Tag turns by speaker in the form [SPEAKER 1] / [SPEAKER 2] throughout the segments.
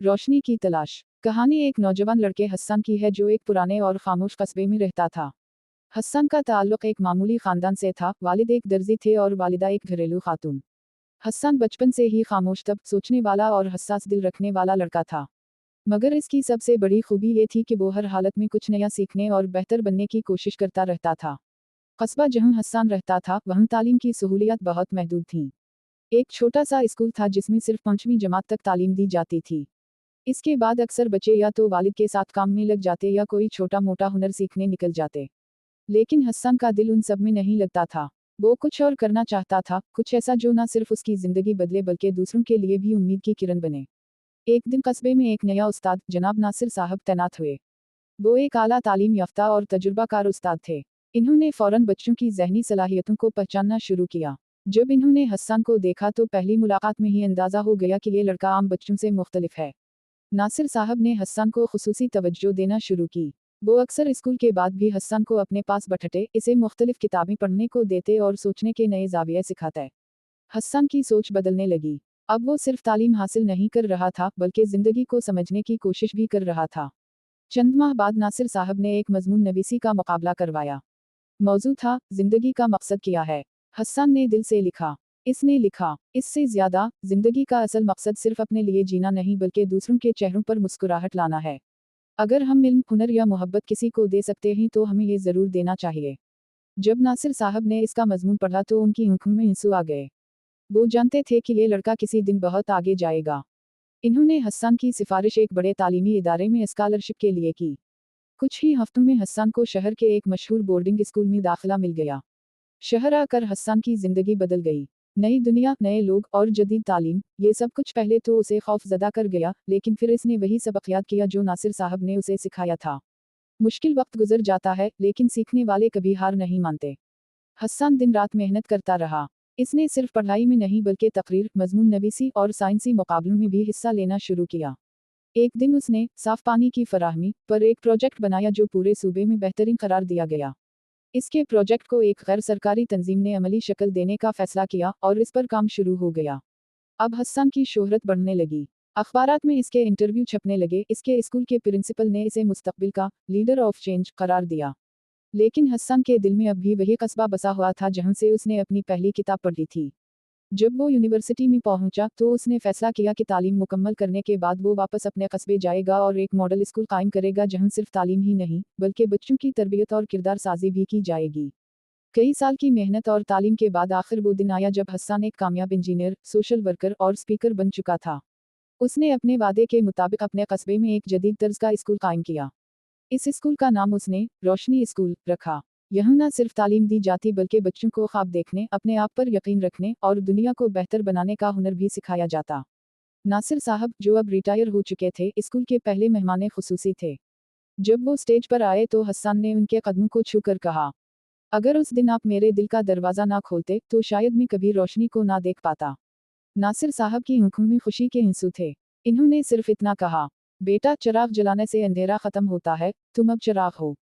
[SPEAKER 1] रोशनी की तलाश। कहानी एक नौजवान लड़के हसन की है जो एक पुराने और खामोश कस्बे में रहता था। हसन का ताल्लुक एक मामूली खानदान से था। वालिद एक दर्जी थे और वालिदा एक घरेलू खातून। हसन बचपन से ही खामोश, तब सोचने वाला और हसास दिल रखने वाला लड़का था। मगर इसकी सबसे बड़ी खूबी ये थी कि वो हर हालत में कुछ नया सीखने और बेहतर बनने की कोशिश करता रहता था। कस्बा जहां हसन रहता था वहां तालीम की सहूलियत बहुत महदूद थी। एक छोटा सा स्कूल था जिसमें सिर्फ 5वीं जमात तक तालीम दी जाती थी। इसके बाद अक्सर बच्चे या तो वालिद के साथ काम में लग जाते या कोई छोटा मोटा हुनर सीखने निकल जाते। लेकिन हसन का दिल उन सब में नहीं लगता था। वो कुछ और करना चाहता था, कुछ ऐसा जो न सिर्फ उसकी जिंदगी बदले बल्कि दूसरों के लिए भी उम्मीद की किरण बने। एक दिन कस्बे में एक नया उस्ताद जनाब नासिर साहब तैनात हुए। वो एक आला तालीम याफ्ता और तजुर्बाकार उस्ताद थे। इन्होंने फौरन बच्चों की जहनी सलाहियतों को पहचानना शुरू किया। जब इन्होंने हसन को देखा तो पहली मुलाकात में ही अंदाजा हो गया कि ये लड़का आम बच्चों से मुख्तलिफ है। नासिर साहब ने हसन को खुसूसी तवज्जो देना शुरू की। वो अक्सर स्कूल के बाद भी हसन को अपने पास बैठाते, इसे मुख्तलिफ किताबें पढ़ने को देते और सोचने के नए ज़ाविये सिखाते। हसन की सोच बदलने लगी। अब वो सिर्फ तालीम हासिल नहीं कर रहा था बल्कि ज़िंदगी को समझने की कोशिश भी कर रहा था। चंद माह बाद नासिर साहब ने एक मजमून नवीसी का मुकाबला करवाया। मौजू था, जिंदगी का मकसद क्या है। हसन ने दिल से लिखा। इसने लिखा, इससे ज्यादा जिंदगी का असल मकसद सिर्फ अपने लिए जीना नहीं बल्कि दूसरों के चेहरों पर मुस्कुराहट लाना है। अगर हम इल्म, हुनर या मोहब्बत किसी को दे सकते हैं तो हमें ये जरूर देना चाहिए। जब नासिर साहब ने इसका मजमून पढ़ा तो उनकी आंखों में आंसू आ गए। वो जानते थे कि ये लड़का किसी दिन बहुत आगे जाएगा। इन्होंने हसन की सिफारिश एक बड़े तालीमी इदारे में स्कॉलरशिप के लिए की। कुछ ही हफ्तों में हसन को शहर के एक मशहूर बोर्डिंग स्कूल में दाखिला मिल गया। शहर आकर हसन की जिंदगी बदल गई। नई दुनिया, नए लोग और जदीद तालीम, ये सब कुछ पहले तो उसे खौफजदा कर गया, लेकिन फिर इसने वही सबक याद किया जो नासिर साहब ने उसे सिखाया था। मुश्किल वक्त गुजर जाता है लेकिन सीखने वाले कभी हार नहीं मानते। हसन दिन रात मेहनत करता रहा। इसने सिर्फ पढ़ाई में नहीं बल्कि तकरीर, मजमून नवीसी और साइंसी मुकाबलों में भी हिस्सा लेना शुरू किया। एक दिन उसने साफ पानी की फराहमी पर एक प्रोजेक्ट बनाया जो पूरे सूबे में बेहतरीन करार दिया गया। इसके प्रोजेक्ट को एक गैर सरकारी तंजीम ने अमली शक्ल देने का फैसला किया और इस पर काम शुरू हो गया। अब हसन की शोहरत बढ़ने लगी। अखबारात में इसके इंटरव्यू छपने लगे। इसके स्कूल के प्रिंसिपल ने इसे मुस्तकबिल का लीडर ऑफ चेंज करार दिया। लेकिन हसन के दिल में अब भी वही कस्बा बसा हुआ था जहां से उसने अपनी पहली किताब पढ़ी थी। जब वो यूनिवर्सिटी में पहुंचा तो उसने फैसला किया कि तालीम मुकम्मल करने के बाद वो वापस अपने कस्बे जाएगा और एक मॉडल स्कूल कायम करेगा जहां सिर्फ तालीम ही नहीं बल्कि बच्चों की तरबियत और किरदार साजी भी की जाएगी। कई साल की मेहनत और तालीम के बाद आखिर वो दिन आया जब हसन एक कामयाब इंजीनियर, सोशल वर्कर और स्पीकर बन चुका था। उसने अपने वादे के मुताबिक अपने कस्बे में एक जदीद तर्ज का स्कूल कायम किया। इस स्कूल का नाम उसने रोशनी स्कूल रखा। यहाँ न सिर्फ तालीम दी जाती बल्कि बच्चों को ख्वाब देखने, अपने आप पर यकीन रखने और दुनिया को बेहतर बनाने का हुनर भी सिखाया जाता। नासिर साहब, जो अब रिटायर हो चुके थे, स्कूल के पहले मेहमान खुसूसी थे। जब वो स्टेज पर आए तो हसन ने उनके कदमों को छूकर कहा, अगर उस दिन आप मेरे दिल का दरवाज़ा ना खोलते तो शायद मैं कभी रोशनी को ना देख पाता। नासिर साहब की आंखों में खुशी के आंसू थे। इन्होंने सिर्फ इतना कहा, बेटा, चिराग जलाने से अंधेरा खत्म होता है, तुम अब चिराग हो।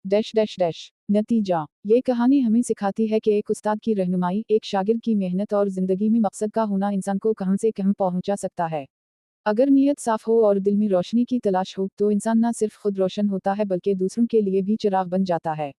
[SPEAKER 1] Dash dash dash. नतीजा, ये कहानी हमें सिखाती है कि एक उस्ताद की रहनुमाई, एक शागिर्द की मेहनत और जिंदगी में मकसद का होना इंसान को कहां से कहां पहुंचा सकता है। अगर नीयत साफ हो और दिल में रोशनी की तलाश हो तो इंसान न सिर्फ खुद रोशन होता है बल्कि दूसरों के लिए भी चिराग बन जाता है।